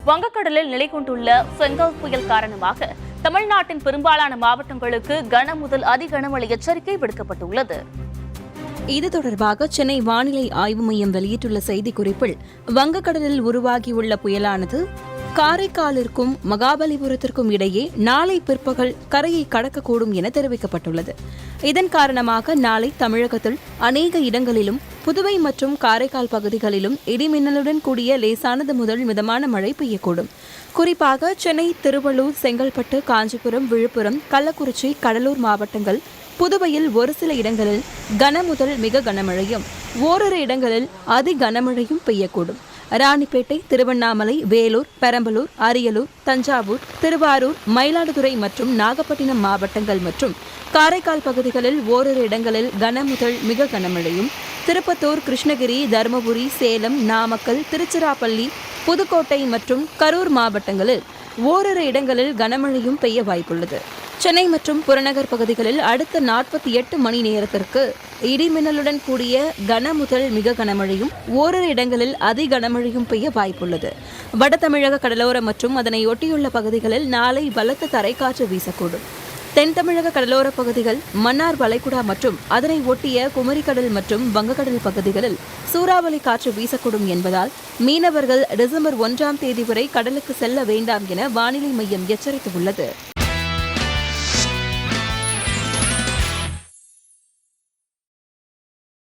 வங்கக்கடலில் நிலை கொண்டுள்ள ஃபெங்கால் புயல் காரணமாக தமிழ்நாட்டின் பெரும்பாலான மாவட்டங்களுக்கு கன முதல் அதி கனமழை எச்சரிக்கை விடுக்கப்பட்டுள்ளது. இது தொடர்பாக சென்னை வானிலை ஆய்வு மையம் வெளியிட்டுள்ள செய்திக்குறிப்பில் வங்கக்கடலில் உருவாகியுள்ள புயலானது காரைக்காலிற்கும் மகாபலிபுரத்திற்கும் இடையே நாளை பிற்பகல் கரையை கடக்கக்கூடும் என தெரிவிக்கப்பட்டுள்ளது. இதன் காரணமாக நாளை தமிழகத்தில் அநேக இடங்களிலும் புதுவை மற்றும் காரைக்கால் பகுதிகளிலும் இடிமின்னலுடன் கூடிய லேசானது முதல் மிதமான மழை பெய்யக்கூடும். குறிப்பாக சென்னை, திருவள்ளூர், செங்கல்பட்டு, காஞ்சிபுரம், விழுப்புரம், கள்ளக்குறிச்சி, கடலூர் மாவட்டங்கள், புதுவையில் ஒரு சில இடங்களில் கன முதல் மிக கனமழையும் ஓரிரு இடங்களில் அதி கனமழையும் பெய்யக்கூடும். ராணிப்பேட்டை, திருவண்ணாமலை, வேலூர், பெரம்பலூர், அரியலூர், தஞ்சாவூர், திருவாரூர், மயிலாடுதுறை மற்றும் நாகப்பட்டினம் மாவட்டங்கள் மற்றும் காரைக்கால் பகுதிகளில் ஓரிரு இடங்களில் கன முதல் மிக கனமழையும், திருப்பத்தூர், கிருஷ்ணகிரி, தருமபுரி, சேலம், நாமக்கல், திருச்சிராப்பள்ளி, புதுக்கோட்டை மற்றும் கரூர் மாவட்டங்களில் ஓரிரு இடங்களில் கனமழையும் பெய்ய வாய்ப்புள்ளது. சென்னை மற்றும் புறநகர் பகுதிகளில் அடுத்த 48 மணி நேரத்திற்கு இடிமின்னலுடன் கூடிய கன முதல் மிக கனமழையும் ஓரிரு இடங்களில் அதி கனமழையும் பெய்ய வாய்ப்புள்ளது. வட தமிழக கடலோரம் மற்றும் அதனை ஒட்டியுள்ள பகுதிகளில் நாளை பலத்த தரைக்காற்று வீசக்கூடும். தென் தமிழக கடலோர பகுதிகள், மன்னார் வளைகுடா மற்றும் அதனை ஒட்டிய குமரிக்கடல் மற்றும் வங்கக்கடல் பகுதிகளில் சூறாவளி காற்று வீசக்கூடும் என்பதால் மீனவர்கள் டிசம்பர் 1ஆம் தேதி வரை கடலுக்கு செல்ல வேண்டாம் என வானிலை மையம் எச்சரித்துள்ளது.